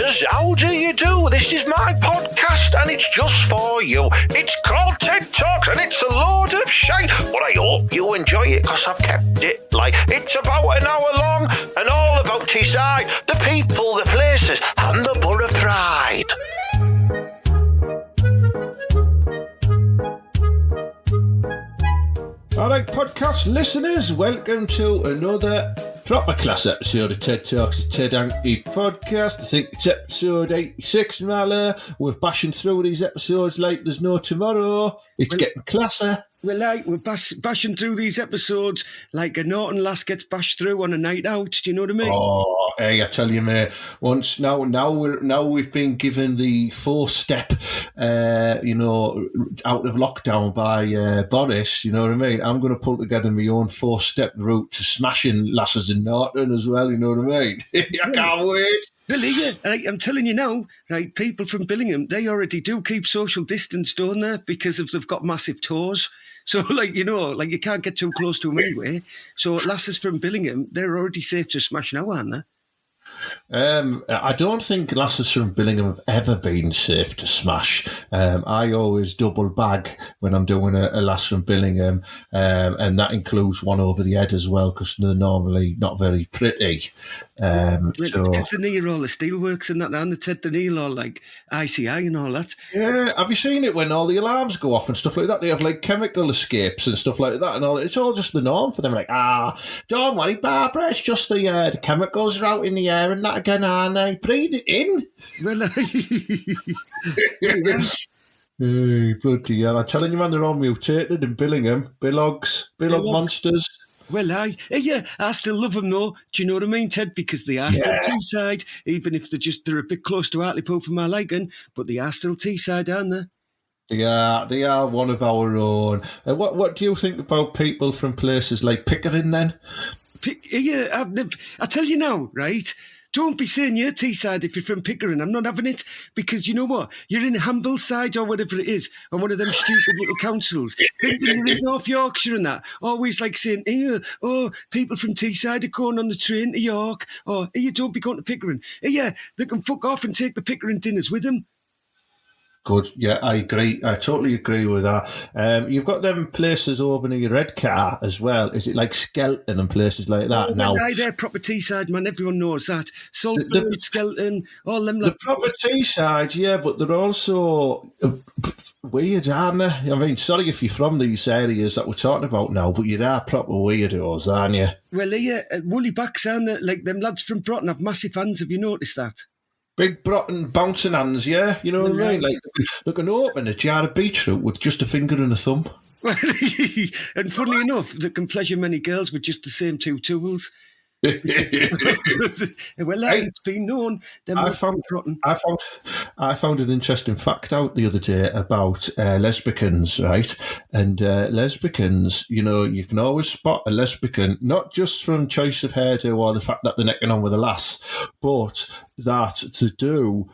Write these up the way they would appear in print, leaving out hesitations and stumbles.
listeners, how do you do? This is my podcast and it's just for you. It's called TED Talks and it's a load of shite, but I hope you enjoy it because I've kept it like it's about an hour long and all about Teesside, the people, the places and the borough pride. Alright, podcast listeners, welcome to another proper class episode of TED Talks, TED HANKY Podcast. I think it's episode 86, Mala. We're bashing through these episodes like there's no tomorrow. It's getting classer. We're bashing through these episodes like a Norton lass gets bashed through on a night out. Do you know what I mean? Oh, hey, I tell you, mate. Now we've been given the 4-step, out of lockdown by Boris. You know what I mean? I'm going to pull together my own 4-step route to smashing lasses in Norton as well. You know what I mean? I can't wait. Billy, I'm telling you now, right? People from Billingham, they already do keep social distance, don't they? Because they've got massive toes. So, you can't get too close to them anyway. So, lasses from Billingham, they're already safe to smash now, aren't they? I don't think lasses from Billingham have ever been safe to smash. I always double bag when I'm doing a lass from Billingham, and that includes one over the head as well because they're normally not very pretty. Because they're near all the steelworks and that, and they're near all like ICI and all that. Yeah, have you seen it when all the alarms go off and stuff like that? They have like chemical escapes and stuff like that, and all. It's all just the norm for them. Like, don't worry, Barbara, it's just the chemicals are out in the air and that again, aren't they? Breathe it in. Hey, bloody hell! I'm telling you, man, they're all mutated in Billingham. Billog monsters. Well, I still love them though. Do you know what I mean, Ted? Because they are still Teesside, even if they're a bit close to Hartlepool for my liking, but they are still Teesside, aren't they? They are one of our own. What do you think about people from places like Pickering then? I tell you now, right? Don't be saying you're Teesside if you're from Pickering. I'm not having it because you know what? You're in Hambleside or whatever it is, on one of them stupid little councils. Thinking you're in North Yorkshire and that. Always like saying, people from Teesside are going on the train to York. Or, don't be going to Pickering. They can fuck off and take the Pickering dinners with them. Good. Yeah, I agree. I totally agree with that. You've got them places over near Redcar as well. Is it like Skelton and places like that now? They're proper Teesside, man. Everyone knows that. Saltburn, Skelton, all them. The proper Teesside, yeah, but they're also weird, aren't they? I mean, sorry if you're from these areas that we're talking about now, but you are proper weirdos, aren't you? Well, woolly backs, aren't they? Like them lads from Broughton have massive hands. Have you noticed that? Big Broughton bouncing hands, yeah? You know what I mean? Like, they can open a jar of beetroot with just a finger and a thumb. And funnily enough, they can pleasure many girls with just the same two tools. Well, it's been known. I found an interesting fact out the other day about lesbicans, right? And lesbicans, you can always spot a lesbican, not just from choice of hairdo or the fact that they're necking on with a lass, but that to do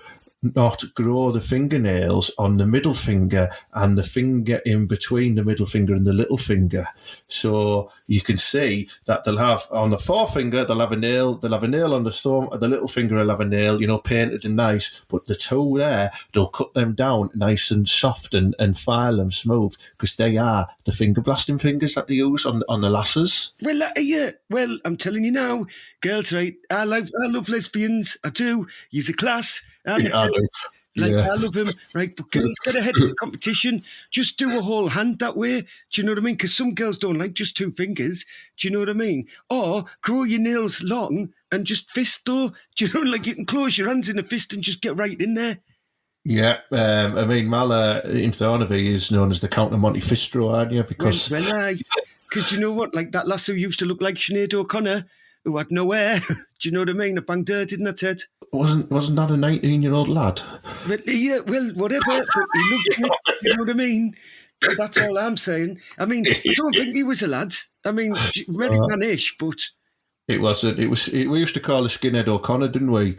not grow the fingernails on the middle finger and the finger in between the middle finger and the little finger. So you can see that they'll have on the forefinger, they'll have a nail on the thumb, and the little finger will have a nail, painted and nice. But the two there, they'll cut them down nice and soft and file them smooth because they are the finger blasting fingers that they use on the lasses. Well, I'm telling you now, girls, right? I love lesbians. I do. Use a class. I love him, right? But girls get ahead of the competition. Just do a whole hand that way. Do you know what I mean? Because some girls don't like just 2 fingers. Do you know what I mean? Or grow your nails long and just fist though. Do you know, like you can close your hands in a fist and just get right in there. Yeah, Mala in Thornaby is known as the Count of Monte Fistro, aren't you? Because because you know what? Like that lass who used to look like Sinead O'Connor, who had no hair. Do you know what I mean? I banged her, didn't I, Ted? Wasn't that a 19-year-old lad? Well, whatever. But he looked it, you know what I mean? But that's all I'm saying. I mean, I don't think he was a lad. I mean, very man-ish, but... It wasn't. We used to call her Skinhead O'Connor, didn't we?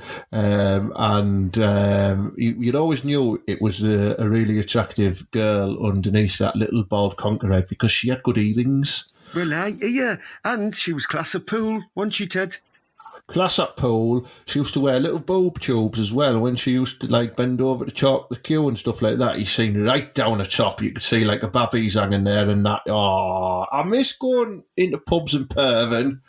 You always knew it was a really attractive girl underneath that little bald conker head because she had good earrings. Well, and she was class of pool, wasn't she, Ted? class at pool. She used to wear little boob tubes as well. And when she used to like bend over to chalk the queue and stuff like that, you seen right down the top. You could see like a babby's hanging there and that. Oh, I miss going into pubs and perving.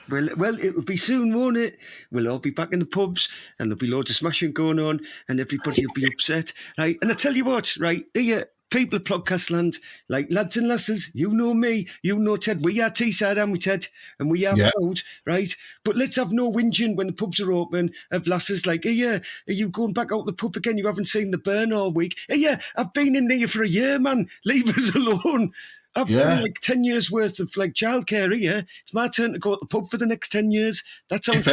Well, it'll be soon, won't it? We'll all be back in the pubs and there'll be loads of smashing going on and everybody will be upset, right? And I tell you what, right, here, people of podcast land, like lads and lasses, you know me, you know Ted, we are Teesside, aren't we, Ted? And we are proud, right? But let's have no whinging when the pubs are open of lasses like, are you going back out the pub again? You haven't seen the burn all week. I've been in here for a year, man. Leave us alone. I've done like 10 years worth of like childcare here. It's my turn to go to the pub for the next 10 years. That's how if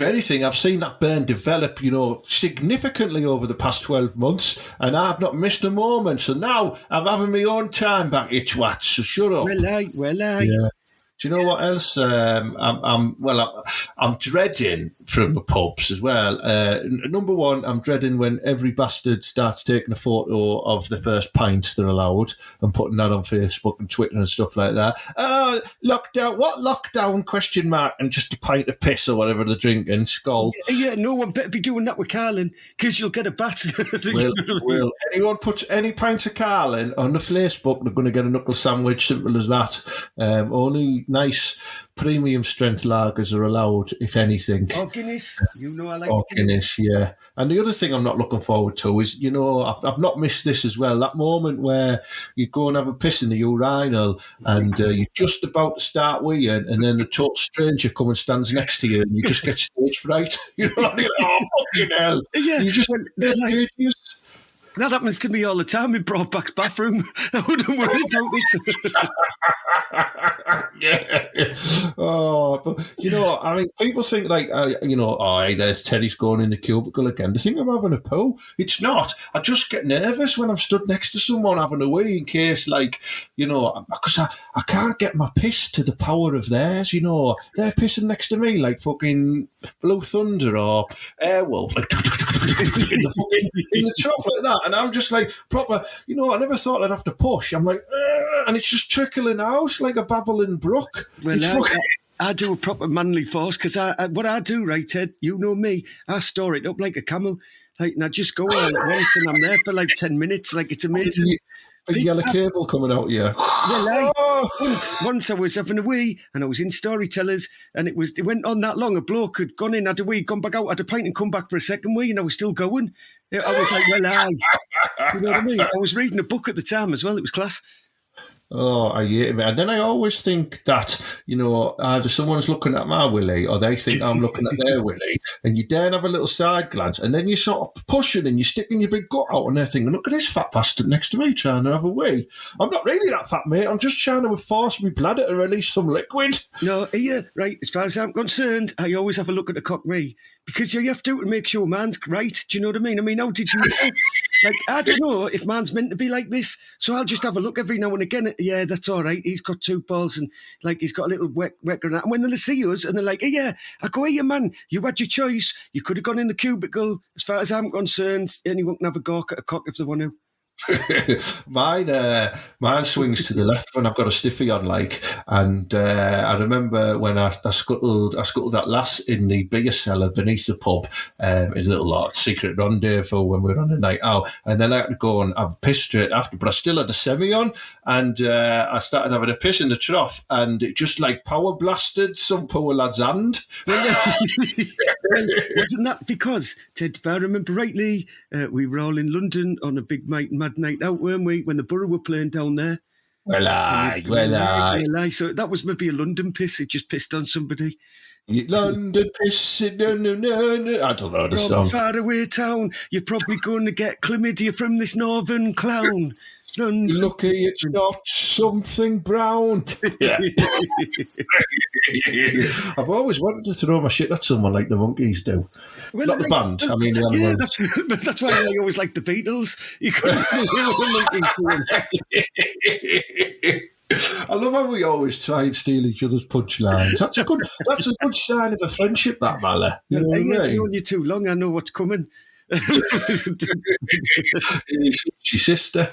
anything, I've seen that burn develop, significantly over the past 12 months, and I've not missed a moment. So now I'm having my own time back, you twats. So shut up. Well, I. Yeah. Do you know what else? I'm dreading from the pubs as well. Number one, I'm dreading when every bastard starts taking a photo of the first pints they're allowed and putting that on Facebook and Twitter and stuff like that. Lockdown? What lockdown? Question mark? And just a pint of piss or whatever they're drinking. Skull. Yeah, no one better be doing that with Carlin because you'll get a bat. Will anyone put any pint of Carlin on the Facebook, they're going to get a knuckle sandwich. Simple as that. Only nice premium strength lagers are allowed, if anything. Or Guinness, I like Guinness, yeah. And the other thing I'm not looking forward to is, I've not missed this as well, that moment where you go and have a piss in the urinal and you're just about to start weeing and then a total stranger comes and stands next to you and you just get stage fright. Oh, fucking hell. Yeah. You just that happens to me all the time in Broadback's bathroom. I wouldn't worry about it. Yeah. Oh, but people think like, hey, there's Teddy's going in the cubicle again. They think I'm having a poo. It's not. I just get nervous when I'm stood next to someone having a wee in case, because I can't get my piss to the power of theirs. They're pissing next to me like fucking Blue Thunder or Airwolf, like in the trough like that. And I'm just like proper, I never thought I'd have to push. I'm like, and it's just trickling out like a babbling brook. Well, I do a proper manly force because what I do, right, Ted, you know me, I store it up like a camel. Like, and I just go on once and I'm there for like 10 minutes. Like, it's amazing. A yellow cable coming out here. Well, once I was having a wee and I was in Storytellers and it went on that long. A bloke had gone in, had a wee, gone back out, had a pint and come back for a second wee and I was still going. I was like, you know what I mean? I was reading a book at the time as well. It was class. Oh, I hate it. And then I always think that, either someone's looking at my willy or they think I'm looking at their willy, and you dare have a little side glance, and then you're sort of pushing and you're sticking your big gut out and they're thinking, look at this fat bastard next to me trying to have a wee. I'm not really that fat, mate. I'm just trying to force my bladder to release some liquid. No, right, as far as I'm concerned, I always have a look at the cock wee because you have to make sure man's right. Do you know what I mean? I mean, how did you know? Like, I don't know if man's meant to be like this, so I'll just have a look every now and again. Yeah, that's all right. He's got two balls and, like, he's got a little wet granite. And when they see us and they're like, I go, man, you had your choice. You could have gone in the cubicle. As far as I'm concerned, anyone can have a gawk at a cock if they want to. Mine swings to the left when I've got a stiffy on, and I remember when I scuttled that lass in the beer cellar beneath the pub, in a little secret rendezvous when we were on a night out, and then I had to go and have a piss straight after, but I still had a semi on, and I started having a piss in the trough, and it just power blasted some poor lad's hand. Wasn't that because, Ted, if I remember rightly, we were all in London on a big mad night out, weren't we, when the Borough were playing down there? Well, aye. So that was maybe a London piss. It just pissed on somebody. London piss, no. I don't know the song. Far away town, you're probably going to get chlamydia from this northern clown. London. Lucky it's not something brown. I've always wanted to throw my shit at someone like the Monkees do. Well, not the band, I mean the animals. Yeah, that's why I always like the Beatles. You couldn't hear the Monkees. I love how we always try and steal each other's punchlines. That's a good sign of a friendship, that, Mala. You know what I mean? I've known you too long, I know what's coming. She's sister.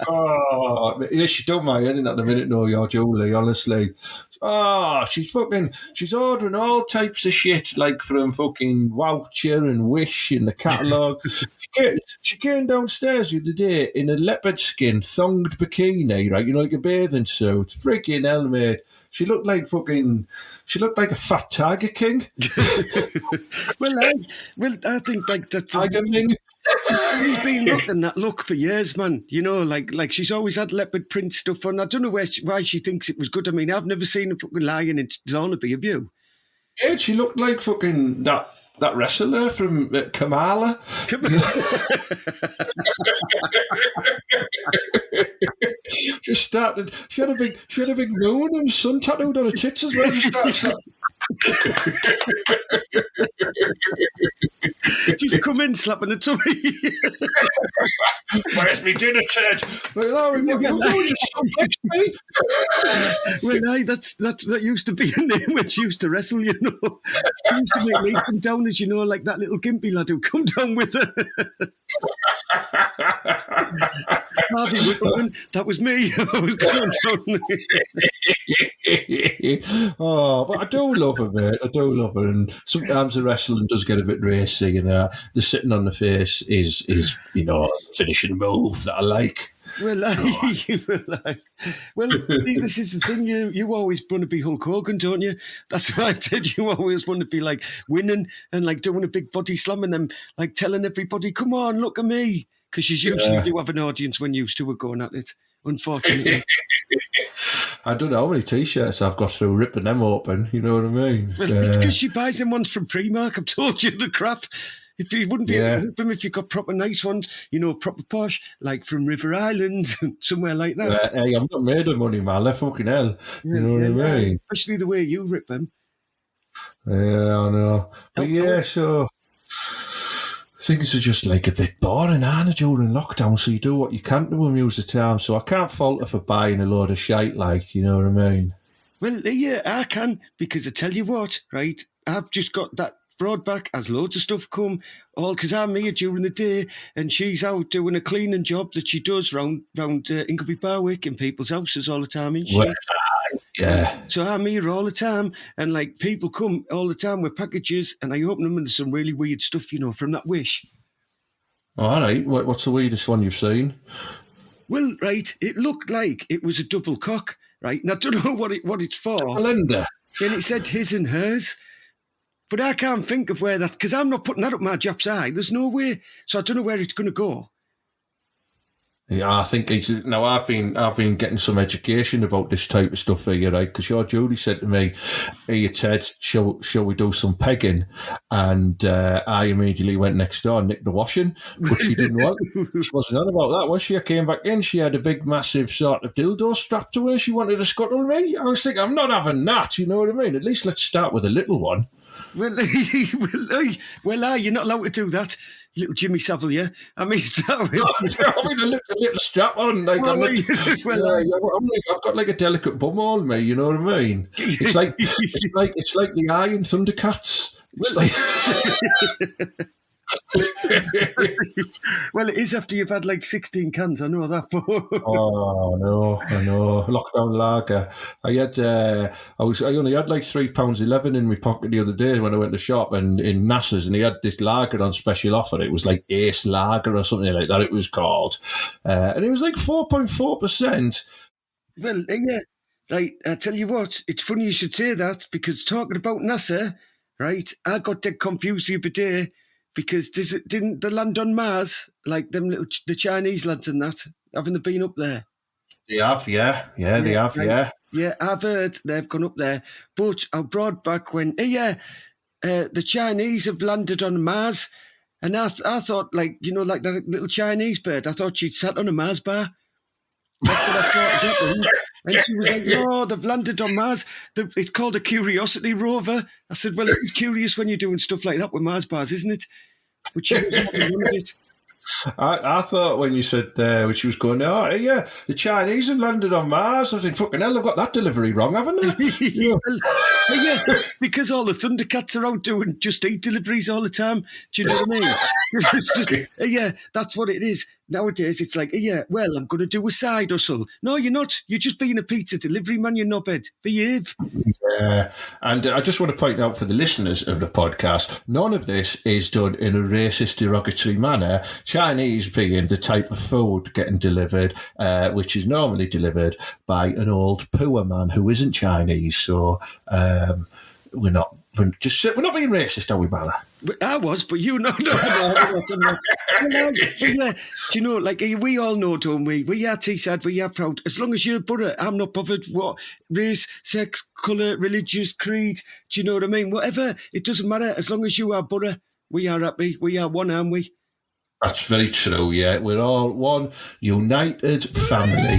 Oh, yeah, she don't mind head in at the minute, no, your Julie, honestly. Oh, she's ordering all types of shit, like from fucking Voucher and Wish in the catalogue. She came downstairs the other day in a leopard skin thonged bikini, right? You know, like a bathing suit. Freaking hell, mate. She looked like a fat Tiger King. Well, I think like that's Tiger King. She's been looking that look for years, man. You know, like she's always had leopard print stuff on. I don't know why she thinks it was good. I mean, I've never seen her fucking lying in Zornaby, have you? Yeah, she looked like fucking that wrestler from Kamala. Just started. She had a big moon and sun tattooed on her tits as well. Just come in slapping a tummy. Where's me dinner, Ted? Well, that used to be her name when she used to wrestle, you know. She used to make me come down as, you know, like that little gimpy lad who come down with her. Harvey Whippleman, that was me. I was going down. Oh, but I do love her, mate. I do love her, and sometimes the wrestling does get a bit racy. You know, the sitting on the face is you know, finishing move that I like. Well, this is the thing. You always want to be Hulk Hogan, don't you? That's why I did. You always want to be like winning and like doing a big body slam and then like telling everybody, "Come on, look at me," because you usually do have an audience when you two are going at it. Unfortunately. I don't know how many T-shirts I've got through ripping them open. You know what I mean? Well, it's because she buys them ones from Primark. I've told you the crap. If you wouldn't be able to rip them if you got proper nice ones, you know, proper posh, like from River Islands, somewhere like that. Hey, I'm not made of money, man. They're fucking hell. You know what I mean? Especially the way you rip them. Yeah, I know. But so things are just like a bit boring, aren't they, during lockdown? So you do what you can to amuse the time. So I can't fault her for buying a load of shite, like, you know what I mean? Well, yeah, I can, because I tell you what, right? I've just got that broadback, has loads of stuff come, all because I'm here during the day and she's out doing a cleaning job that she does round Ingleby Barwick in people's houses all the time, isn't she? Well, yeah. So I'm here all the time and like people come all the time with packages and I open them and there's some really weird stuff, you know, from that Wish. All right. What's the weirdest one you've seen? Well, right, it looked like it was a double cock, right? And I don't know what it's for. Melinda. And it said his and hers. But I can't think of where that, because I'm not putting that up my Jap's eye. There's no way. So I don't know where it's going to go. Yeah, I think now I've been getting some education about this type of stuff here, right? Because your Judy said to me, "Hey, Ted, shall we do some pegging?" And I immediately went next door and nicked the washing, but she didn't want. She wasn't on about that, was she? I came back in, she had a big, massive sort of dildo strapped to her. She wanted to scuttle me. I was thinking, I'm not having that. You know what I mean? At least let's start with a little one. Well, you're not allowed to do that, little Jimmy Savile, yeah? I mean, a little strap on. Like, I've got like a delicate bum on me, you know what I mean? It's like the eye in Thundercats. It's like... Well, it is after you've had like 16 cans, I know that. Oh no, I know. Lockdown lager. I only had like £3.11 in my pocket the other day when I went to shop and in Nassau's, and he had this lager on special offer. It was like Ace Lager or something like that it was called. And it was like 4.4%. Well, yeah, right, I tell you what, it's funny you should say that, because talking about NASA, right, I got dead confused the other day. Because didn't they land on Mars, like the Chinese lads and that? Haven't they been up there? They have, yeah. They have, right. Yeah. Yeah, I've heard they've gone up there. But I brought back when, the Chinese have landed on Mars. And I thought, like, you know, like that little Chinese bird, I thought she'd sat on a Mars bar. That's what I thought happened. And she was like, no, they've landed on Mars. It's called a Curiosity rover. I said, well, it's curious when you're doing stuff like that with Mars bars, isn't it? But she was having none of it. I thought when you said when she was going, oh yeah, the Chinese have landed on Mars. I was like, fucking hell, they've got that delivery wrong, haven't they? Yeah. Yeah, because all the Thundercats are out doing Just Eat deliveries all the time. Do you know what I mean? It's just, yeah, that's what it is. Nowadays, it's like, yeah, well, I'm going to do a side hustle. No, you're not. You're just being a pizza delivery man, you knobhead. Behave. Yeah, and I just want to point out for the listeners of the podcast, none of this is done in a racist, derogatory manner. Chinese being the type of food getting delivered, which is normally delivered by an old poor man who isn't Chinese. So we're not being racist, are we, Bala? I was, but you know, no. Yeah, you know, like we all know, don't we? We are Teesside, we are proud. As long as you're butter, I'm not bothered what race, sex, colour, religious, creed. Do you know what I mean? Whatever, it doesn't matter. As long as you are butter, we are happy. We are one, aren't we? That's very true. Yeah, we're all one united family.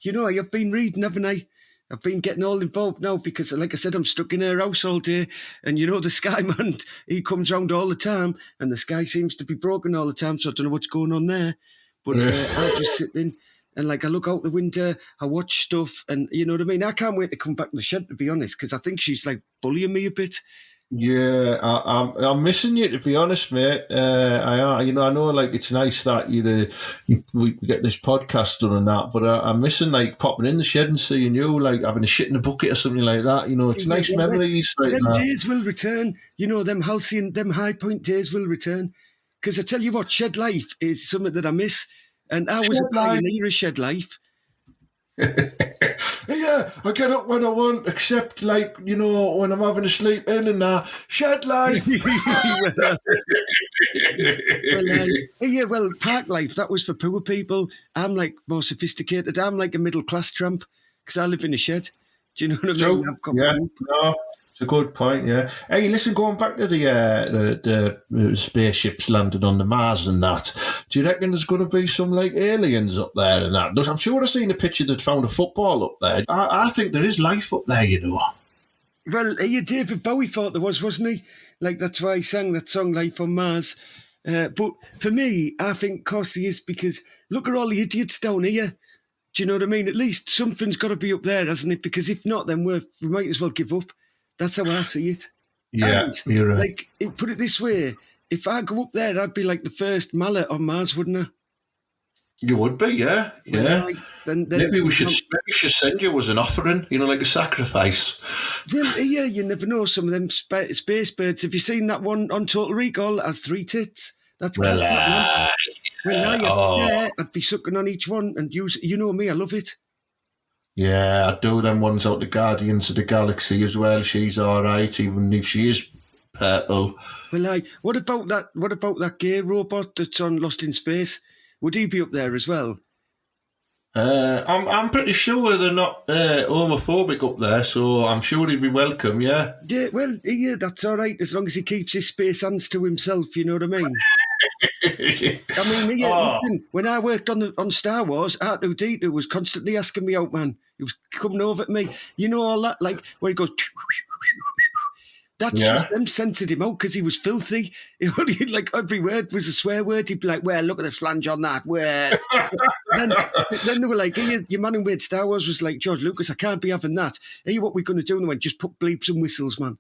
You know, I've been reading, haven't I? I've been getting all involved now because, like I said, I'm stuck in her house all day. And, you know, the Sky Man, he comes round all the time and the sky seems to be broken all the time. So I don't know what's going on there. But I just sit in and, like, I look out the window, I watch stuff and, you know what I mean? I can't wait to come back to the shed, to be honest, because I think she's, like, bullying me a bit. Yeah, I'm missing you, to be honest, mate. I know, like, it's nice that we get this podcast done and that, but I'm missing, like, popping in the shed and seeing you, like, having a shit in a bucket or something like that. You know, it's nice memories. Like them that. Days will return. You know, them halcyon, them high point days will return. Because I tell you what, shed life is something that I miss. And I was a pioneer of shed life. Yeah, I get up when I want, except, like, you know, when I'm having a sleep in and shed life. Well, park life, that was for poor people. I'm, like, more sophisticated. I'm like a middle class tramp because I live in a shed. Do you know what I mean? No, it's a good point. Yeah. Hey, listen, going back to the spaceships landing on the Mars and that, do you reckon there's going to be some, like, aliens up there and that? I'm sure I've seen a picture that found a football up there. I think there is life up there, you know. Well, David Bowie thought there was, wasn't he? Like, that's why he sang that song, Life on Mars. But for me, I think, of course, he is, because look at all the idiots down here. Do you know what I mean? At least something's got to be up there, hasn't it? Because if not, then we might as well give up. That's how I see it. Yeah, and, you're right. Like, put it this way, if I go up there, I'd be like the first mallet on Mars, wouldn't I? You would be, yeah. Yeah. Then maybe we should send you as an offering, you know, like a sacrifice. Well, yeah, you never know. Some of them space birds. Have you seen that one on Total Recall that has 3 tits? That's class. I'd be sucking on each one and use. You know me, I love it. Yeah, I do them ones out the Guardians of the Galaxy as well. She's all right, even if she is purple. Well, what about that gay robot that's on Lost in Space? Would he be up there as well? I'm pretty sure they're not homophobic up there, so I'm sure he'd be welcome. Yeah. Yeah. Well, yeah, that's all right as long as he keeps his space hands to himself. You know what I mean? Listen, when I worked on Star Wars, R2-D2 was constantly asking me out, man. He was coming over at me. You know all that, like, where he goes... That's just them censored him out because he was filthy. Like, every word was a swear word. He'd be like, well, look at the flange on that. Where? then they were like, hey, your man who made Star Wars was like, George Lucas, I can't be having that. Hey, what we're going to do? And they went, just put bleeps and whistles, man.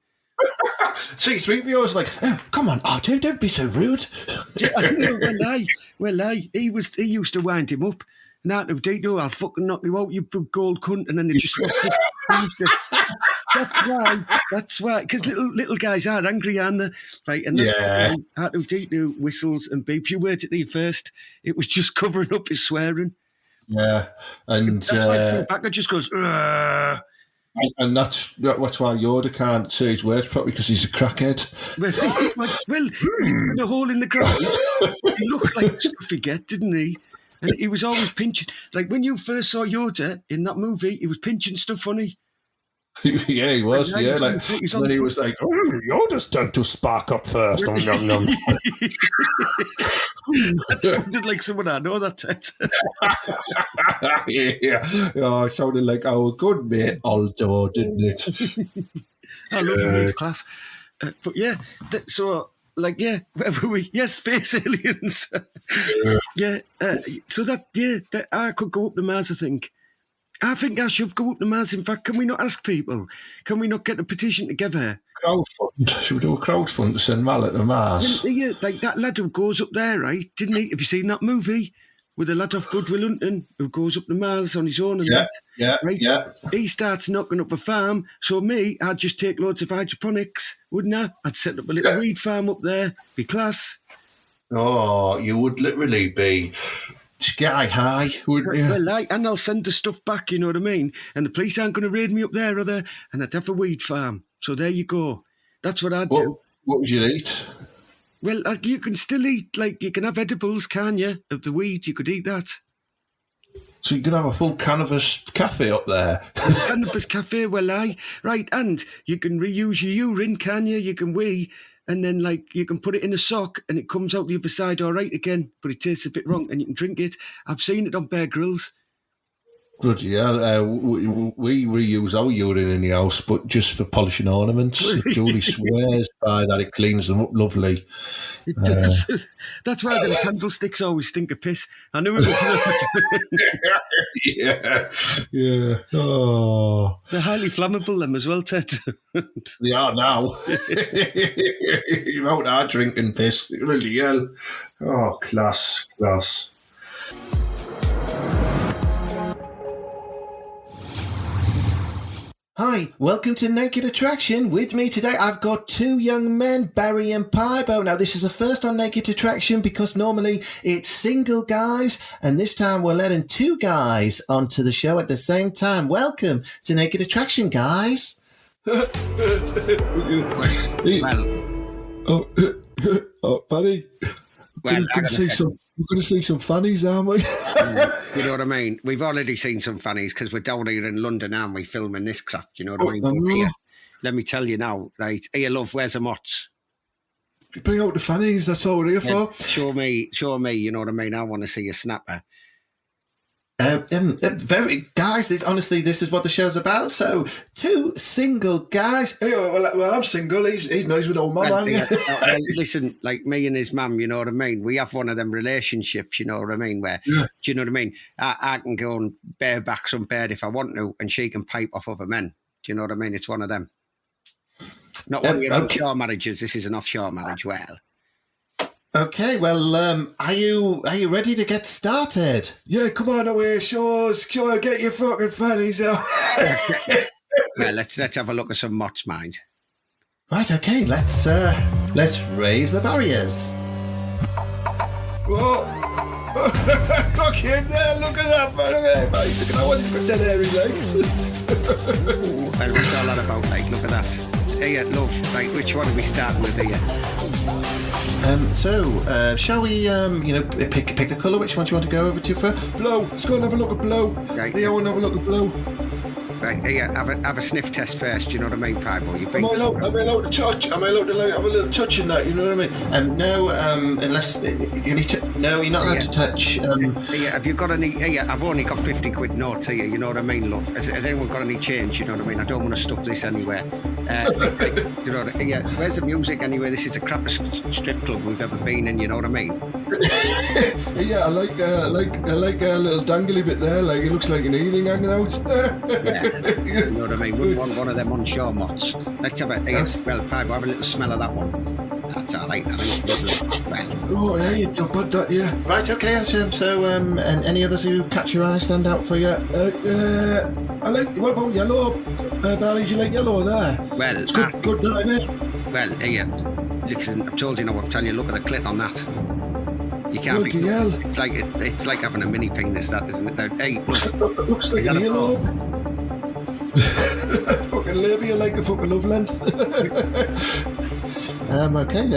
C-3PO was like, oh, come on, R2, don't be so rude. He used to wind him up. And R2-D2, I'll fucking knock you out, you big gold cunt. And then they just... That's why. Because little guys are angry, aren't they? Right, and then R2-D2 whistles and beeps. You word it there first. It was just covering up his swearing. Yeah, and Chewbacca just goes... And that's why Yoda can't say his words properly, because he's a crackhead. Well, he had a hole in the ground. He looked like Scruffy Get, didn't he? And he was always pinching. Like, when you first saw Yoda in that movie, he was pinching stuff funny. Yeah, he was. Like, then he was like, oh, Yoda's time to spark up first. That sounded like someone I know, that text. Yeah. Oh, it sounded like our good mate Aldo, didn't it? I love him, he's class. But yeah, so like, yeah, where were we? Yes, space aliens. Yeah. So that I could go up to Mars, I think. I think I should go up to Mars. In fact, can we not ask people? Can we not get a petition together? Crowdfund. Should we do a crowdfund to send Mallet to Mars? Yeah, like that lad who goes up there, right? Didn't he? Have you seen that movie with a lad off Goodwill Hunting who goes up to Mars on his own and that? Yeah, right? yeah. He starts knocking up a farm. So me, I'd just take loads of hydroponics, wouldn't I? I'd set up a little weed farm up there. Be class. Oh, you would literally be sky high, wouldn't you? Well, and I'll send the stuff back, you know what I mean? And the police aren't going to raid me up there, are they? And I'd have a weed farm. So there you go. That's what I'd do. What would you eat? Well, you can still eat, like, you can have edibles, can you? Of the weed, you could eat that. So you can have a full cannabis cafe up there. Cannabis cafe, right, and you can reuse your urine, can you? You can wee, and then, like, you can put it in a sock and it comes out the other side all right again, but it tastes a bit wrong and you can drink it. I've seen it on Bear Grylls. Bloody hell, we reuse our urine in the house, but just for polishing ornaments. Julie swears by that, it cleans them up lovely. It does. That's why the candlesticks always stink of piss. I knew it was. Yeah. Oh. They're highly flammable, them as well, Ted. They are now. You're out there drinking piss. Bloody hell. Oh, class. Hi, welcome to Naked Attraction. With me today, I've got two young men, Barry and Pybo. Now, this is a first on Naked Attraction because normally it's single guys, and this time we're letting two guys onto the show at the same time. Welcome to Naked Attraction, guys. Well, Barry. Well, we're going to see some fannies, aren't we? You know what I mean? We've already seen some fannies because we're down here in London, aren't we, filming this crap? You know what I mean? Here, let me tell you now, right? Here, love, where's the mots? Bring out the fannies, that's all we're here for. Show me, you know what I mean? I want to see a snapper. Guys, honestly, this is what the show's about. So, two single guys. Hey, well, I'm single. He's nice with old mum, aren't you? Listen, like me and his mum, you know what I mean? We have one of them relationships, you know what I mean? Where, do you know what I mean? I can go and bareback some bed if I want to, and she can pipe off other men. Do you know what I mean? It's one of them. Not one of your offshore marriages. This is an offshore marriage. Well. Okay, well, are you ready to get started? Yeah, come on away, sure, get your fucking fannies out. Well, let's have a look at some mots, mind. Right, okay, let's raise the barriers. Whoa! Look in there, look at that, mate. Look at that one, you've got dead hairy legs. Well, what's all that about, like, look at that. Here, love, like, which one are we starting with here? Shall we, pick a colour? Which one do you want to go over to first? Blue. Let's go and have a look at blue. Right. Leo, and have a look at blue. Right, here, have a sniff test first. Do you know what I mean, Pybo? Am I allowed to touch? Am I allowed to have a little touch in that? You know what I mean? No, unless you need to. No, you're not allowed to touch. Here, have you got any? Here, I've only got 50 quid notes here. You know what I mean, love? Has anyone got any change? You know what I mean? I don't want to stuff this anywhere. You know, here, where's the music anyway? This is the crappiest strip club we've ever been in. You know what I mean? Yeah, I like a little dangly bit there. Like it looks like an earring hanging out. Yeah. You know what I mean? We want one of them onshore mots. Let's have a Pybo, have a little smell of that one. That's all right. Oh yeah, you jump on that, yeah. Right, okay. So, and any others who catch your eye, stand out for you? I like. What about yellow? Barry, do you like yellow there? Well, it's good, that, isn't it? Well, here, listen. I've told you now. I'll tell you. Look at the clit on that. You can't be. Hell. It's like having a mini penis, that, isn't it? Now, hey, looks like an earlobe. Fucking labia like a fucking love length. Okay.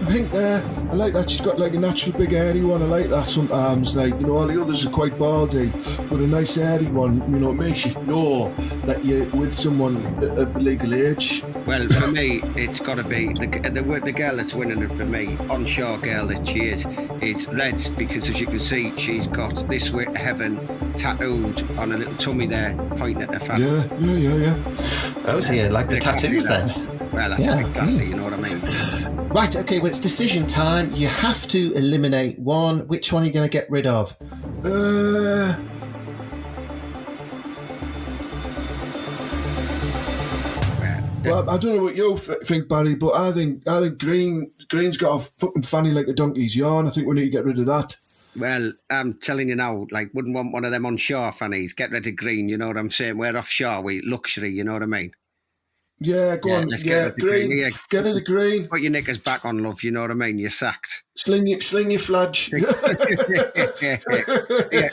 Pink there. I like that. She's got like a natural big hairy one. I like that sometimes. Like, you know, all the others are quite baldy, but a nice hairy one, you know, makes you know that you're with someone at legal age. Well, for me, it's got to be the girl that's winning it for me, onshore girl that she is red, because as you can see, she's got this way heaven tattooed on a little tummy there, pointing at her family. Yeah. Oh, so you like the tattoos then? Well, that's a bit classy, you know what I mean? Right, okay, well, it's decision time. You have to eliminate one. Which one are you going to get rid of? Well, I don't know what you think, Barry, but I think Green's got a fucking fanny like a donkey's yarn. I think we need to get rid of that. Well, I'm telling you now, like, wouldn't want one of them onshore fannies. Get rid of Green, you know what I'm saying? We're offshore, we luxury, you know what I mean? Yeah, go on. Yeah, Green. Yeah. Get rid of Green. Put your knickers back on, love, you know what I mean? You're sacked. Sling your fladge. Yeah,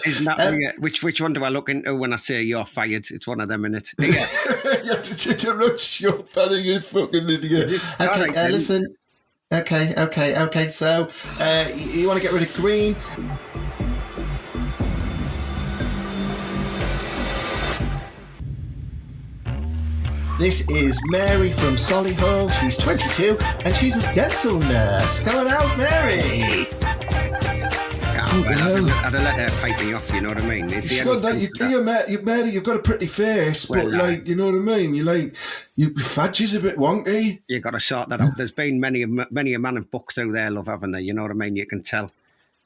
isn't that which one do I look into when I say you're fired? It's one of them, innit? Yeah. to rush your fanny, you fucking idiot. Okay, right, listen. Okay. So, you want to get rid of Green? This is Mary from Solihull. She's 22 and she's a dental nurse. Going out, Mary. Well, I'd have let her pipe me off, you know what I mean? Mary, you've got a pretty face, but you know what I mean? Your fudge is a bit wonky. You got to sort that out. There's been many a man have booked through there, love, haven't there? You know what I mean? You can tell.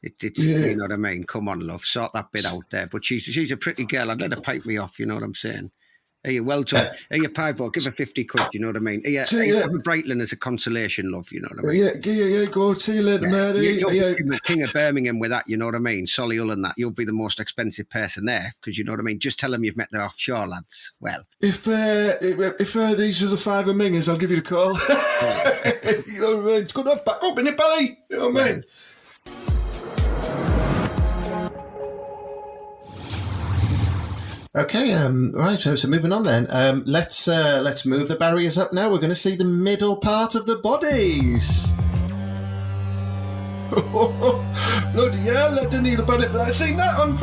It's you know what I mean? Come on, love, sort that bit out there. But she's a pretty girl. I'd let her pipe me off, you know what I'm saying? Hey, you well done. Hey, you pie boy, give her 50 quid, you know what I mean? Hey, have a Breitling as a consolation, love, you know what I mean? Yeah, go. See you later, Mary. You'll be the king of Birmingham with that, you know what I mean? Solihull and that. You'll be the most expensive person there, because you know what I mean? Just tell them you've met the offshore lads. Well. If these are the five of mingers, I'll give you a call. You know what I mean? It's good enough. Back up, innit, Barry? You know what I mean? Okay, right, so moving on then. Let's move the barriers up now. We're going to see the middle part of the bodies. Bloody hell, I didn't even about it. I seen that on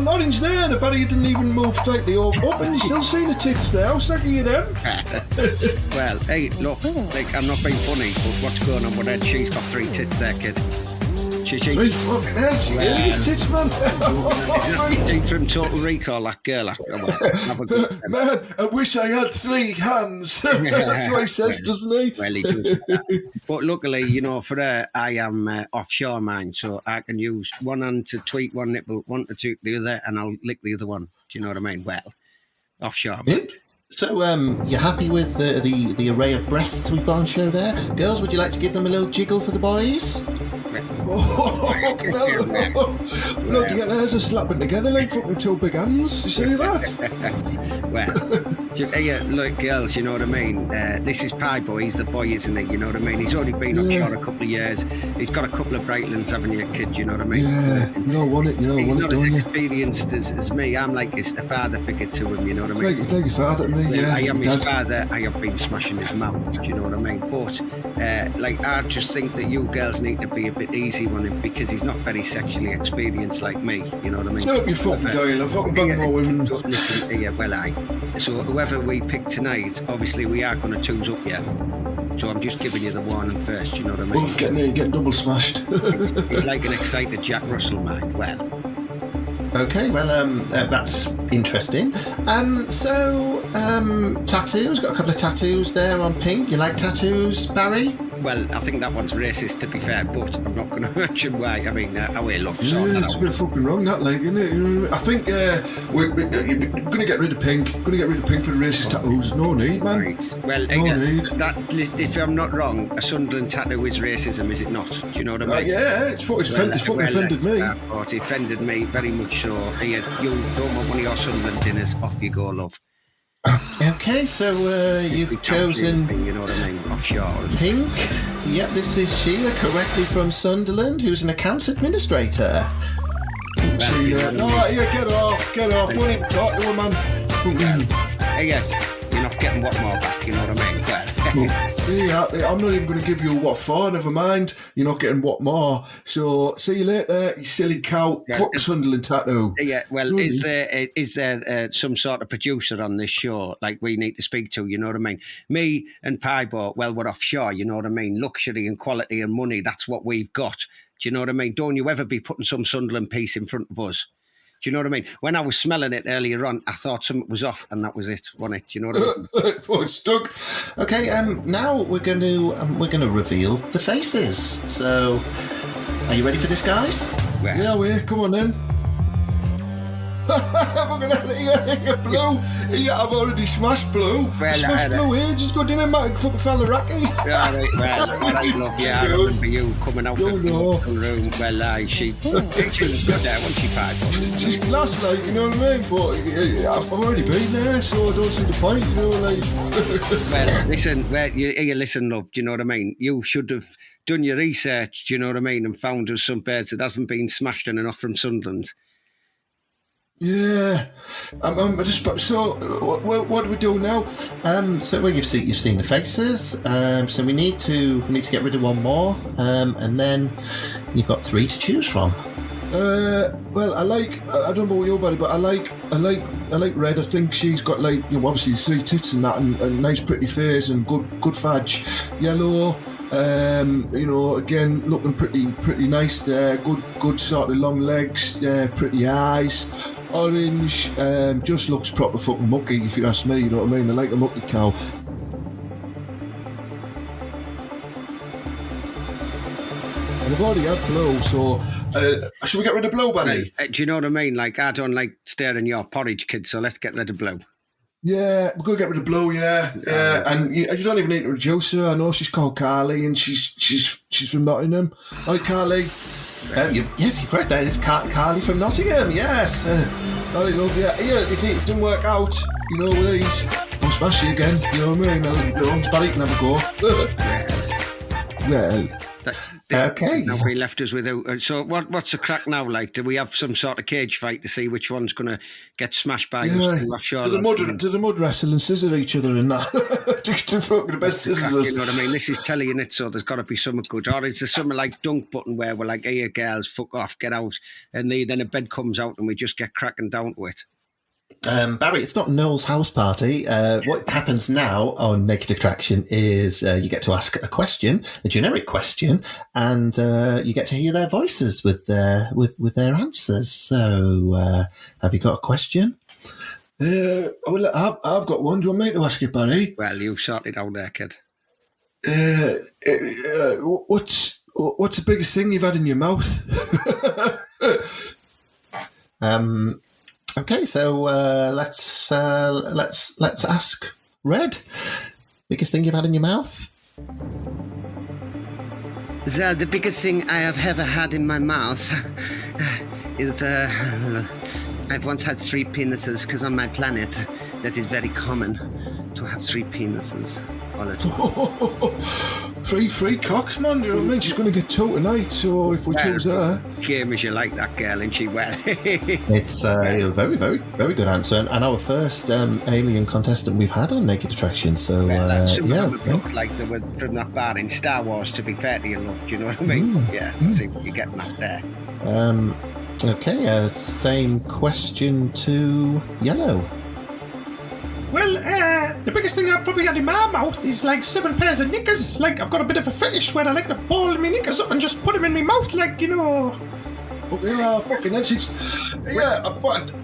Orange there. The barrier didn't even move slightly up, and you still see the tits there. How sick are you them? Well, hey, look, like, I'm not being funny, but what's going on with her? She's got 3 tits there, kid. She's fucking hell, she really tits, man. From Total Recall, that girl. Man, I wish I had 3 hands. That's what he says, doesn't he? Well, he does. But luckily, you know, for her, I am offshore, mine, so I can use one hand to tweak one nipple, one to tweak the other, and I'll lick the other one. Do you know what I mean? Well, offshore. Yep. So, you're happy with the array of breasts we've got on show there? Girls, would you like to give them a little jiggle for the boys? Bloody hell, there's a slapping together like fucking 2 big hands. You see that? Well, look, girls, you know what I mean? This is Pie Boy. He's the boy, isn't he? You know what I mean? He's only been offshore a couple of years. He's got a couple of Breitlands, haven't you, kid? You know what I mean? Yeah, you don't want it. He's not as experienced as me. I'm like a father figure to him, you know what I mean? Like your father to me, yeah. I am his father. I have been smashing his mouth, do you know what I mean? But, I just think that you girls need to be a bit easy on him because he's not very sexually experienced like me, you know what I mean? Shut up, you fucking Doyle. I've fucking banged more women. Listen, so whoever we pick tonight, obviously we are going to twos up, yeah? So I'm just giving you the warning first, you know what I mean? Both getting double smashed. He's like an excited Jack Russell, man. Well. Okay, well, that's interesting. Tattoos. Got a couple of tattoos there on pink. You like tattoos, Barry? Well, I think that one's racist, to be fair, but I'm not going to mention why. I mean, I will love it's a bit fucking wrong, that, like, isn't it? You know what I mean? I think we're going to get rid of pink. Going to get rid of pink for the racist tattoos. No need, man. Right. Well, no need. That, if I'm not wrong, a Sunderland tattoo is racism, is it not? Do you know what I mean? Yeah, it's fucking offended me. It offended me very much so. You don't want one of your Sunderland dinners. Off you go, love. Okay, so you've chosen thing, you know what I mean? Offshore. Pink. Yep, this is Sheila, correctly from Sunderland, who's an accounts administrator. Sheila. Get off. Don't even talk to her, man. You're not getting what more back, you know what I mean? I'm not even going to give you a what for, never mind. You're not getting what more. So, see you later, you silly cow. Fuck Sunderland tattoo. Yeah, well, is there some sort of producer on this show like we need to speak to, you know what I mean? Me and Piebo, well, we're offshore, you know what I mean? Luxury and quality and money, that's what we've got. Do you know what I mean? Don't you ever be putting some Sunderland piece in front of us. Do you know what I mean? When I was smelling it earlier on, I thought something was off, and that was it, wasn't it? Do you know what I mean? Oh, it's stuck. Okay, now we're going to reveal the faces. So, are you ready for this, guys? Well, Yeah, we come on then. Fucking hell, yeah, Blue. Yeah, I've already smashed Blue. Well, Smashed Blue here, just got in a fucking fella Racky. yeah, well, all right, love, yeah, I remember you coming out of the no. room. Well, she was good there, wasn't she, Pat? She's class, like, you know what I mean? But I've already been there, so I don't see the point, you know, like. Well, listen, love, do you know what I mean? You should have done your research, do you know what I mean, and found us some birds that hasn't been smashed in enough from Sunderland. Yeah, so what do we do now? So you've seen the faces. So we need to get rid of one more, and then you've got 3 to choose from. Well, I don't know about you, buddy, but I like Red. I think she's got, like, you know, obviously 3 tits and that, and a nice pretty face and good fudge. Yellow, you know, again looking pretty nice there. Good sort of long legs, pretty eyes. Orange, just looks proper fucking mucky, if you ask me, you know what I mean? I like a mucky cow. And I've already had Blue, so should we get rid of Blue, Barry? Do you know what I mean? Like, I don't like staring your porridge, kid, so let's get rid of Blue. Yeah, we're going to get rid of Blue, yeah. And you don't even need to reduce her. I know she's called Carly, and she's from Nottingham. Hi, Carly. Yes, you're correct. That is Carly from Nottingham. Yes. Carly, love, yeah. If it didn't work out, you know, with these, I'll smash you again. You know what I mean? Barry can have a go. Well. Okay. Nobody left us without. So what's the crack now like? Do we have some sort of cage fight to see which one's going to get smashed by us? Offshore? Do the mud wrestle and scissor each other in that? To fucking the best scissors. You know what I mean? This is telly in it, so there's got to be something good. Or is there something like dunk button where we're like, hey, girls, fuck off, get out. And then a bed comes out and we just get cracking down to it. Barry, it's not Noel's house party. What happens now on Naked Attraction is you get to ask a question, a generic question, and you get to hear their voices with their answers. So, have you got a question? Well, I've got one. Do you want me to ask you, Barry? Well, you sort it out there, kid. What's the biggest thing you've had in your mouth? Okay, so let's ask Red. Biggest thing you've had in your mouth? The biggest thing I have ever had in my mouth is I've once had 3 penises, because on my planet that is very common to have 3 penises all at once. Free cocks, man. You know what I mean? She's going to get 2 tonight, so if we choose her. Game as you like that girl, isn't she? Well, it's a very, very, very good answer, and our first alien contestant we've had on Naked Attraction. So look like they were from that bar in Star Wars. To be fair to you, love, do you know what I mean? See what you're getting at there. Okay, same question to Yellow. Well, the biggest thing I've probably had in my mouth is like 7 pairs of knickers. Like, I've got a bit of a fetish where I like to ball my knickers up and just put them in my mouth, like, you know. Yeah, fucking hell, she's... Yeah, I'm fucking...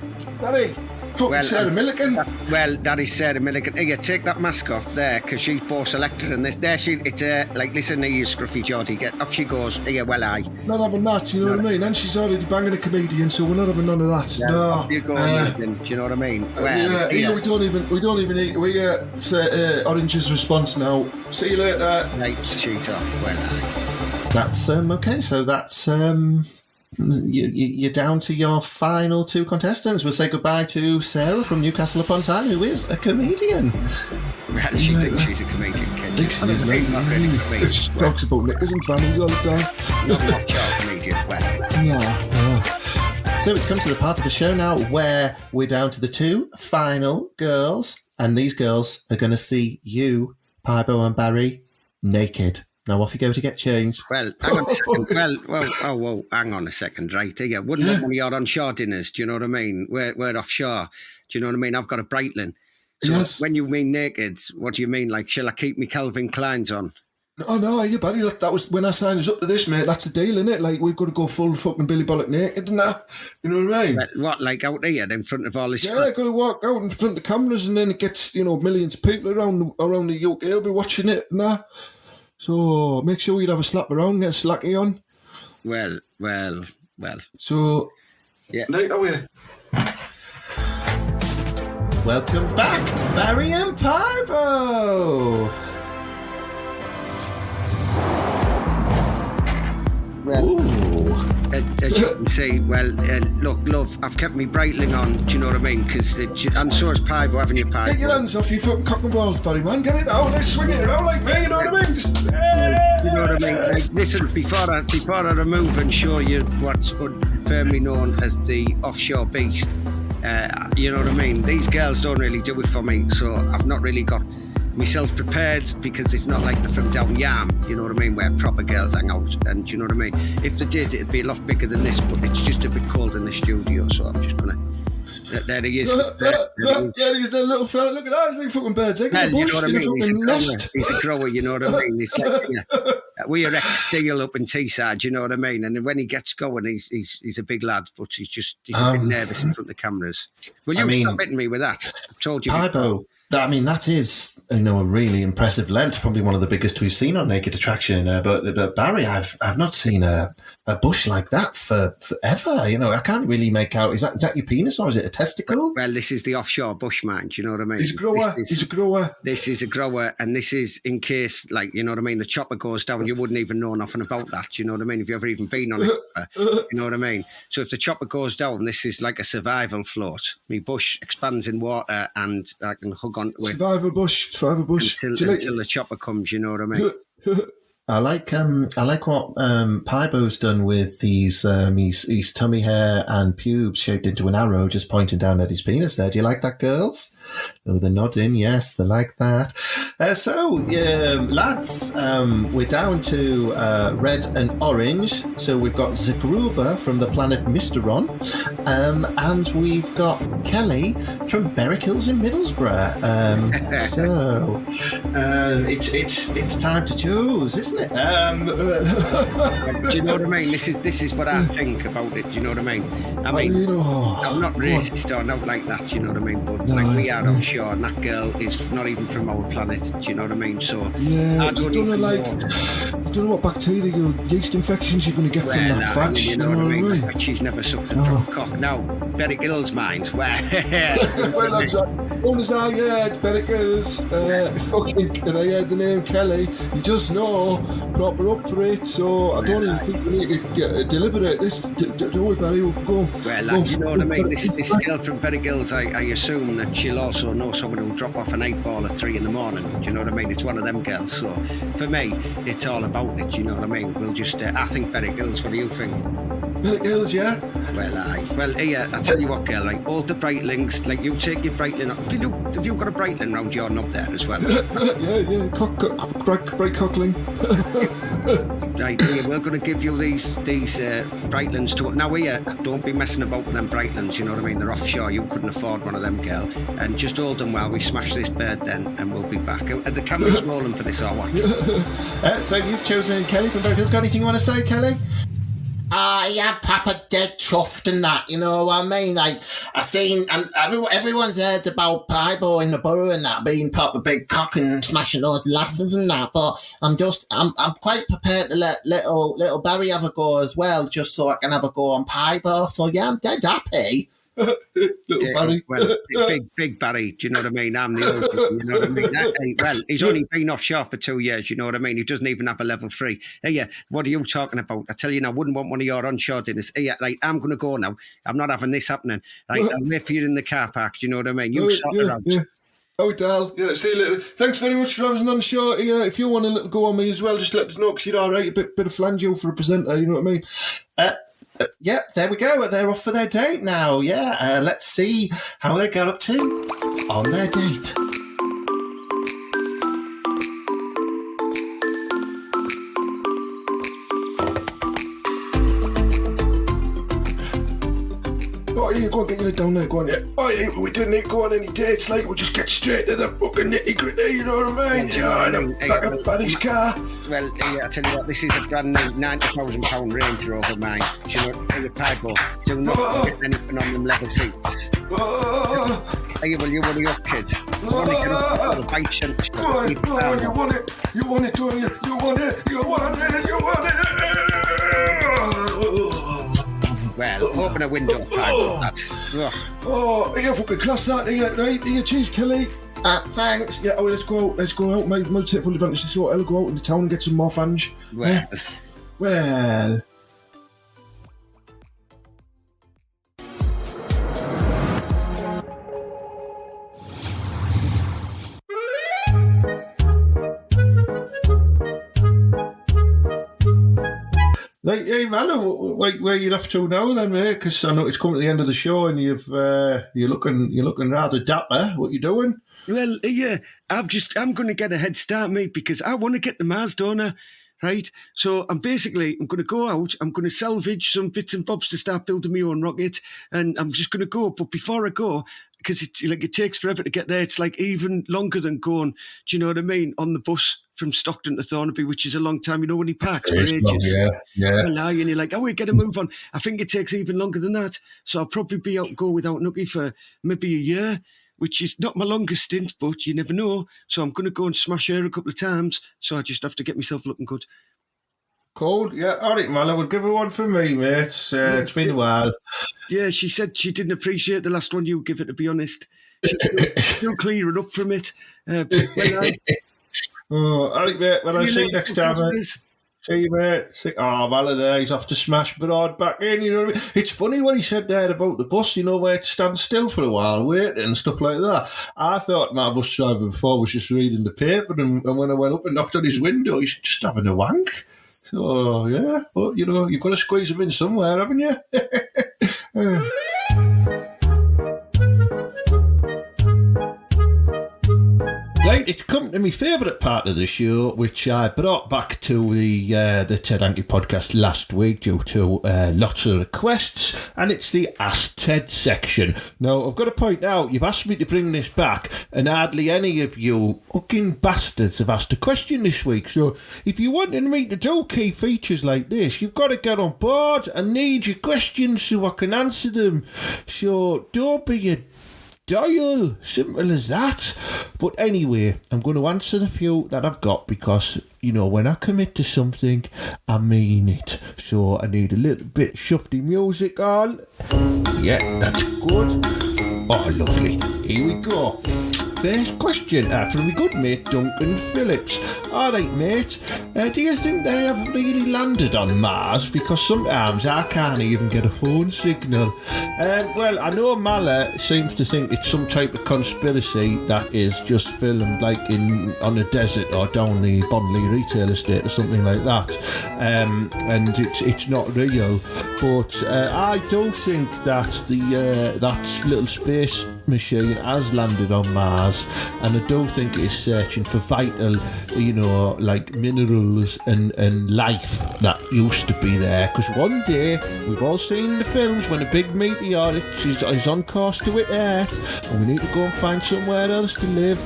Barry, fucking Sarah Milligan. Well, that is Sarah Milligan. Here, take that mask off there, because she's both selected in this. There, it's like, listen to you, Scruffy Geordie. Off she goes. Here, well, I. Not having that, you know what I mean? And she's already banging a comedian, so we're not having none of that. Yeah, no. Off you go, Milligan. Do you know what I mean? Well, we don't even need. We get Orange's response now. See you later. Right, shoot off. Well, I. That's okay. So that's you're down to your final 2 contestants. We'll say goodbye to Sarah from Newcastle upon Tyne, who is a comedian. Well, she thinks she's a comedian, kid. She's not really a comedian. She talks about knickers and families all the time. Not much of a comedian. Well, No. So it's come to the part of the show now where we're down to the 2 final girls, and these girls are going to see you, Pybo and Barry, naked. Now off you go to get changed. Well, hang on a second. Hang on a second, right? Here, wouldn't have one of your onshore dinners, do you know what I mean? We're offshore. Do you know what I mean? I've got a Breitling. So yes. When you mean naked, what do you mean? Like, shall I keep me Calvin Kleins on? Oh no, you buddy. That was when I signed us up to this, mate. That's the deal, innit? Like we've got to go full fucking Billy Bollock naked and that. You know what I mean? What, like out here in front of all this? Yeah, got to walk out in front of the cameras, and then it gets millions of people around the UK will be watching it and that. So make sure you'd have a slap around, get a slacky on. Well. So yeah. Night away. Welcome back, Barry and Pibo. Well, as you can see, look, love, I've kept me Breitling on, do you know what I mean? Because I'm sure it's Pibo, haven't you, Pibo? Get your hands off your fucking cock and balls, Barry, man. Get it out, let's swing it around like me, you know what I mean? Just, You know what I mean? Listen, before I remove and show you what's firmly known as the Offshore Beast, you know what I mean? These girls don't really do it for me, so I've not really got myself prepared because it's not like they're from down Yam, you know what I mean, where proper girls hang out, and you know what I mean? If they did, it'd be a lot bigger than this, but it's just a bit cold in the studio, so I'm just gonna... There he is. Yeah, he's that little fella. Look at that, he's like fucking birds. Well, you know what I mean? He's a grower, you know what I mean? It's like, we are ex-Steel up in Teesside, you know what I mean? And when he gets going, he's a big lad, but he's a bit nervous in front of the cameras. Will you stop hitting me with that? I've told you. Pibo, that is, a really impressive length, probably one of the biggest we've seen on Naked Attraction. But Barry, I've not seen a bush like that for forever. I can't really make out. Is that your penis or is it a testicle? Well, this is the offshore bush, man. Do you know what I mean? He's a grower. He's a grower. This is a grower, and this is in case, like, you know what I mean, the chopper goes down, you wouldn't even know nothing about that. Do you know what I mean? If you've ever even been on it, you know what I mean? So if the chopper goes down, this is like a survival float. My bush expands in water, and I can hug on to it. Survival bush. Until the chopper comes, you know what I mean? I like what Pibo's done with his tummy hair and pubes shaped into an arrow just pointing down at his penis there. Do you like that, girls? Oh, they're nodding. Yes, they like that. Lads, we're down to red and orange. So we've got Zagruba from the planet Mysteron, and we've got Kelly from Berwick Hills in Middlesbrough. It's time to choose, isn't it? Do you know what I mean? This is what I think about it. Do you know what I mean? I'm not racist or not like that. Do you know what I mean? But we are offshore, and that girl is not even from our planet. Do you know what I mean? So I don't know what bacterial yeast infections you're going to get from that fat. You know what I mean? She's never sucked a drop cock. Now, Berwick Hills minds. Well, that's right. As soon as I heard Berwick Hills, and I heard the name Kelly, you just know proper up for it. So I don't even think we need to deliberate this. Don't worry, Barry. We'll go. Well, you know what I mean? This girl from Berwick Hills, I assume that she'll also know someone who'll drop off an 8-ball at 3 in the morning. Do you know what I mean? It's one of them girls. So for me, it's all about it. You know what I mean? We'll just. I think Berwick Hills. What do you think? Berwick Hills, yeah. Well, here, I tell you what, girl. Like all the Breitlings, like you take your Breitling. Have you got a Breitling round your knob there as well? yeah. Bright cockling. Right, here, we're going to give you these Breitlings to... Now, here, don't be messing about with them Breitlings, you know what I mean? They're offshore, you couldn't afford one of them, girl. And just hold them while we smash this bird then, and we'll be back. Are the cameras rolling for this or what? So you've chosen Kelly from Berwick Hills. Got anything you want to say, Kelly? Yeah, Papa dead chuffed and that, you know what I mean? Like, I've seen, and everyone's heard about Pibo in the borough and that, being proper big cock and smashing those lasses and that, but I'm quite prepared to let little Barry have a go as well, just so I can have a go on Pibo. So yeah, I'm dead happy. Little Barry. Well, big Barry, do you know what I mean? I'm the old one, you know what I mean? Well, he's only been offshore for 2 years, you know what I mean? He doesn't even have a level 3. Hey, what are you talking about? I tell you now, I wouldn't want one of your onshore dinners. Hey, right, I'm going to go now. I'm not having this happening. Right, I'll wait for you in the car park, do you know what I mean? You sort it out. Yeah. Oh, Dal. Yeah, see you later. Thanks very much for having us on the show. Yeah, if you want to go on me as well, just let us know, because you're all right. A bit of flango for a presenter, you know what I mean? There we go. They're off for their date now. Yeah, let's see how they get up to on their date. Oh, yeah, go on, get your head down there, go on, yeah. Oh, yeah, we didn't need to go on any dates, like, we'll just get straight to the fucking nitty-gritty, you know what I mean? Yeah, in the back of Paddy's car. Well, yeah, I tell you what, this is a brand new £90,000 Range Rover, mine. Do you know, for your pieball. Do not get anything on them leather seats. Hey, well, you want it up, kid. You want to get up the bike shunt. Go on, you want it, don't you? You want it. Well, open a window, that. Oh, you fucking class that, right? Here, cheers, Kelly. Thanks. Yeah, let's go out, mate. Might take full advantage of this hotel, go out in the town and get some more fans. Well. Like, hey, man, where you off to now, then, mate? Because I know it's coming to the end of the show, and you're looking rather dapper. What you doing? Well, yeah, I'm going to get a head start, mate, because I want to get to Mars, don't I? Right? So I'm going to go out, I'm going to salvage some bits and bobs to start building my own rocket, and I'm just going to go. But before I go, because it takes forever to get there, it's like even longer than going, do you know what I mean, on the bus from Stockton to Thornaby, which is a long time, you know, when he parks for ages. Yeah. And you're like, we get a move on. I think it takes even longer than that. So I'll probably be out and go without Nookie for maybe a year, which is not my longest stint, but you never know. So I'm going to go and smash her a couple of times. So I just have to get myself looking good. Cool. Yeah, all right, man. I would give her one for me, mate. It's been a while. Yeah, she said she didn't appreciate the last one you give it, to be honest. She's still clearing up from it. All right, mate. Well, I'll see you next time, mate. See you, mate. Well, there, he's off to smash Broad back in, you know what I mean? It's funny what he said there about the bus, you know, where it stands still for a while, waiting and stuff like that. I thought my bus driver before was just reading the paper, and when I went up and knocked on his window, he's just having a wank. So, yeah, but, you know, you've got to squeeze him in somewhere, haven't you? Right, it's come to my favourite part of the show, which I brought back to the TED Hanky podcast last week due to lots of requests, and it's the Ask TED section. Now, I've got to point out, you've asked me to bring this back, and hardly any of you fucking bastards have asked a question this week, so if you wanted me to do key features like this, you've got to get on board. I need your questions so I can answer them, so don't be a Doyle, simple as that. But anyway, I'm going to answer the few that I've got because, you know, when I commit to something, I mean it. So I need a little bit shufty music on. Yeah, that's good. Oh, lovely. Here we go. First question from my good mate Duncan Phillips. All right, mate. Do you think they have really landed on Mars? Because sometimes I can't even get a phone signal. Well, I know Mala seems to think it's some type of conspiracy that is just filmed like on a desert or down the Bonley retail estate or something like that. And it's not real. But I do think that that little space machine has landed on Mars, and I do think it's searching for vital, you know, like minerals and life that used to be there. Because one day, we've all seen the films when a big meteor is on course to hit Earth, and we need to go and find somewhere else to live,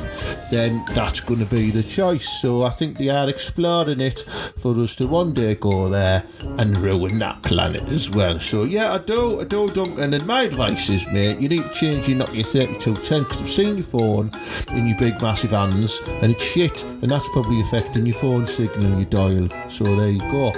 then that's going to be the choice. So I think they are exploring it for us to one day go there and ruin that planet as well. So yeah, I do, Duncan, and my advice is, mate, you need to change your Nokia 3210, because I've seen your phone in your big massive hands and it's shit, and that's probably affecting your phone signal, your dial. So there you go.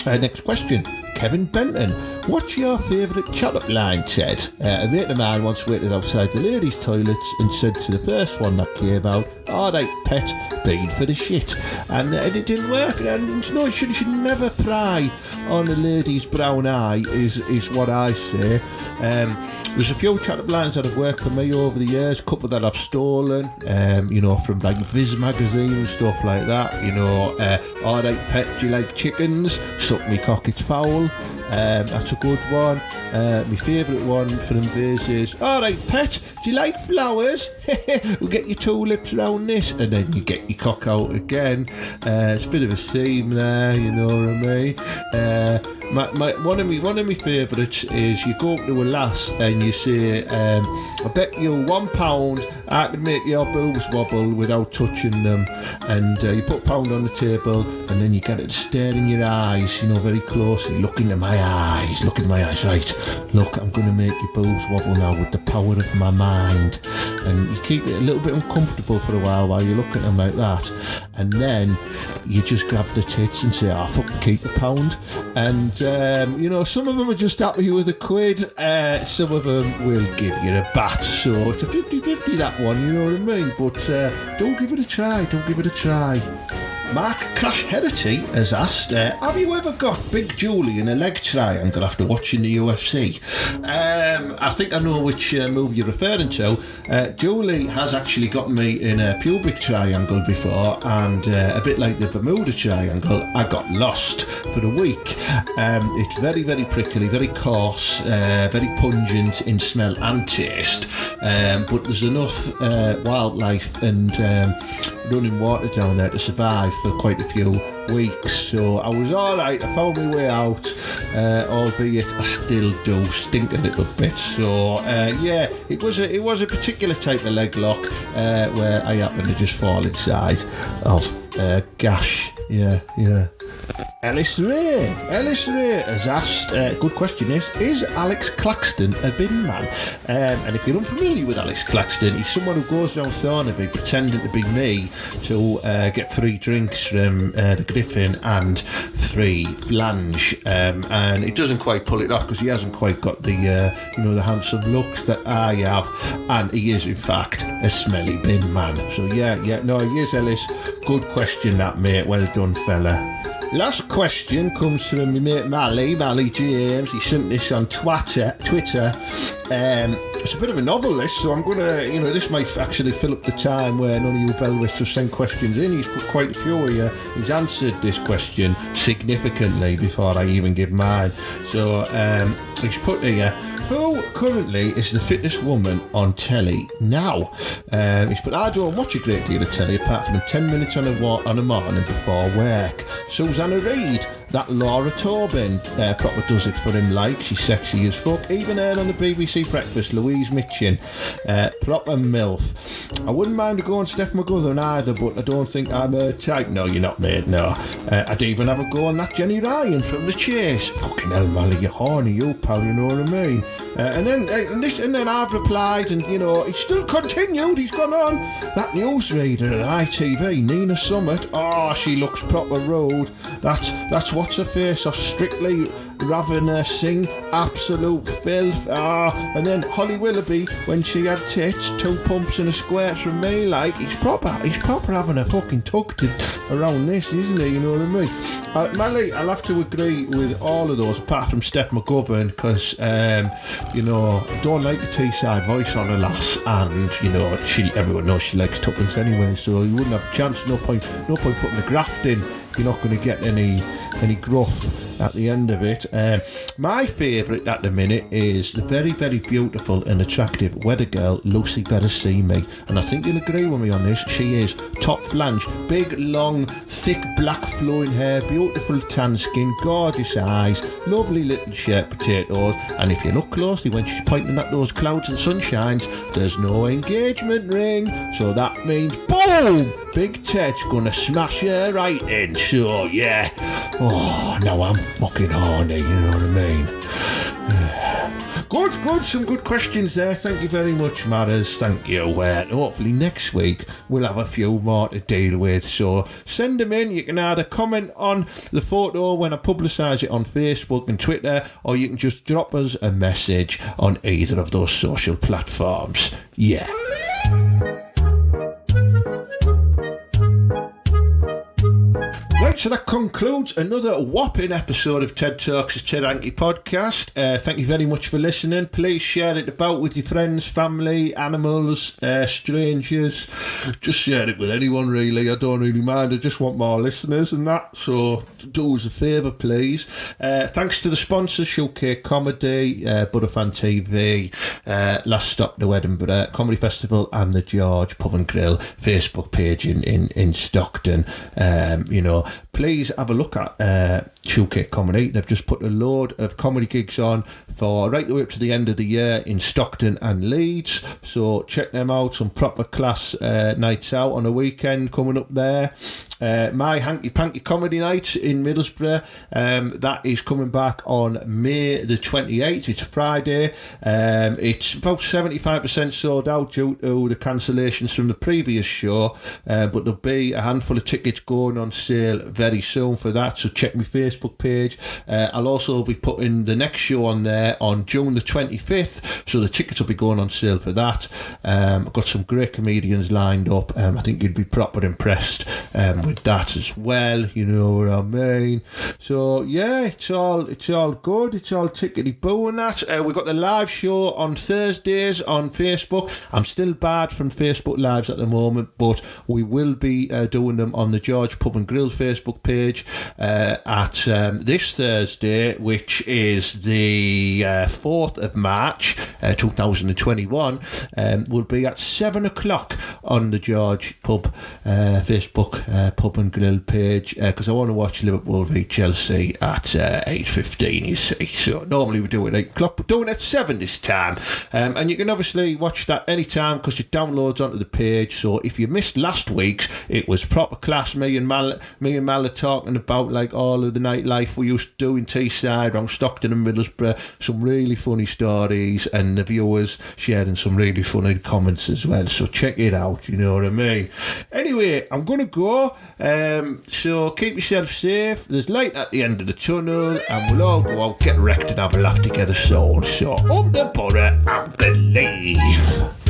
Next question. Kevin Benton, what's your favourite chat-up line, Ted? A mate of mine once waited outside the ladies' toilets and said to the first one that came out, all right, pet, been for the shit. And it didn't work. And no, you should never pry on a lady's brown eye, is what I say. There's a few chat-up lines that have worked for me over the years, a couple that I've stolen, you know, from like Viz magazine and stuff like that. You know, all right, pet, do you like chickens? Suck me cock, it's foul. That's a good one. My favourite one for them days is, all right, pet, do you like flowers? We'll get your tulips round this, and then you get your cock out again. It's a bit of a theme there, you know what I mean? One of my favourites is you go up to a lass and you say, I bet you £1 I can make your boobs wobble without touching them, and you put £1 on the table and then you get it to stare in your eyes, you know, very closely. Look into my eyes, right, look, I'm going to make your boobs wobble now with the power of my mind. And you keep it a little bit uncomfortable for a while you look at them like that, and then you just grab the tits and say, fucking keep £1. And you know, some of them are just happy with £1, some of them will give you a bat, so it's a 50-50 that one, you know what I mean? But don't give it a try. Mark Crash Herity has asked, have you ever got Big Julie in a leg triangle after watching the UFC? I think I know which move you're referring to. Julie has actually got me in a pubic triangle before, and a bit like the Bermuda Triangle, I got lost for a week. It's very, very prickly, very coarse, very pungent in smell and taste, but there's enough wildlife and running water down there to survive for quite a few weeks, so I was alright. I found my way out, albeit I still do stink a little bit, so yeah, it was a particular type of leg lock where I happened to just fall inside of gash. Yeah. Ellis Ray has asked, good question is Alex Claxton a bin man? And if you're unfamiliar with Alex Claxton, he's someone who goes around Thornaby pretending to be me to get free drinks from the Griffin and free Blanche, and he doesn't quite pull it off because he hasn't quite got the the handsome looks that I have, and he is in fact a smelly bin man. So yeah, no, he is, Ellis. Good question that, mate. Well done, fella. Last question comes from my mate Mally James. He sent this on Twitter. It's a bit of a novel, this, so I'm going to, this might actually fill up the time where none of you Belwists have sent questions in. He's put quite a few of you. He's answered this question significantly before I even give mine. So he's put here, who currently is the fittest woman on telly now? He's put, I don't watch a great deal of telly apart from 10 minutes on a morning before work. Susanna Reid, that Laura Tobin proper does it for him, like, she's sexy as fuck. Even her on the BBC Breakfast, Louise Mitchin, proper MILF. I wouldn't mind going Steph McGuthern either, but I don't think I'm her type. No, you're not, mate, no. I'd even have a go on that Jenny Ryan from The Chase. Fucking hell, Mally, you're horny, you pal, you know what I mean? And then I've replied, and he's still continued. He's gone on. That newsreader at ITV, Nina Summit. Oh, she looks proper rude. That's what's her face off Strictly, Ravener Singh, absolute filth. And then Holly Willoughby, when she had tits, 2 pumps and a squirt from me, like, he's proper having a fucking tucked around this, isn't he? You know what I mean? Mally, I'll have to agree with all of those apart from Steph McGovern, because I don't like the Teesside voice on a lass, and everyone knows she likes tuppence anyway, so you wouldn't have a chance. No point putting the graft in. You're not going to get any gruff at the end of it. My favourite at the minute is the very, very beautiful and attractive weather girl Lucy Berasimi, and I think you'll agree with me on this. She is top flange, big, long, thick, black flowing hair, beautiful tan skin, gorgeous eyes, lovely little shaped potatoes, and if you look closely when she's pointing at those clouds and sunshines, there's no engagement ring, so that means boom, Big Ted's gonna smash her right in. So yeah, now I'm fucking horny, you know what I mean? Good, some good questions there. Thank you very much, Matters. Thank you. Hopefully next week we'll have a few more to deal with. So send them in. You can either comment on the photo when I publicise it on Facebook and Twitter, or you can just drop us a message on either of those social platforms. Yeah. Right, so that concludes another whopping episode of TED Talks, the TED Hanky podcast. Thank you very much for listening. Please share it about with your friends, family, animals, strangers. Just share it with anyone, really. I don't really mind. I just want more listeners and that. So do us a favour, please. Thanks to the sponsors, Showcase Comedy, Butterfan TV, Last Stop to Edinburgh Comedy Festival, and the George Pub and Grill Facebook page in Stockton. Please have a look at Showcase Comedy. They've just put a load of comedy gigs on for right the way up to the end of the year in Stockton and Leeds. So check them out. Some proper class nights out on a weekend coming up there. My Hanky Panky Comedy Night in Middlesbrough, that is coming back on May the 28th. It's a Friday. It's about 75% sold out due to the cancellations from the previous show, but there'll be a handful of tickets going on sale very soon for that, so check my Facebook page. I'll also be putting the next show on there on June the 25th, so the tickets will be going on sale for that. I've got some great comedians lined up. I think you'd be proper impressed with that as well, you know what I mean. So yeah, it's all good, it's all tickety-boo and that. We've got the live show on Thursdays on Facebook. I'm still barred from Facebook Lives at the moment, but we will be doing them on the George Pub and Grill Facebook page at this Thursday, which is the 4th of March 2021. Will be at 7 o'clock on the George Pub Facebook Pub and Grill page, because I want to watch Liverpool v Chelsea at 8:15, you see. So normally we do it at 8 o'clock, but doing it at 7 this time. And you can obviously watch that anytime because it downloads onto the page. So if you missed last week's, it was proper class. Me and Mal talking about like all of the nightlife we used to do in Teesside, around Stockton and Middlesbrough. Some really funny stories, and the viewers sharing some really funny comments as well. So check it out, you know what I mean. Anyway, I'm going to go. So keep yourself safe. There's light at the end of the tunnel, and we'll all go out, get wrecked and have a laugh together soon. So up the butter and believe.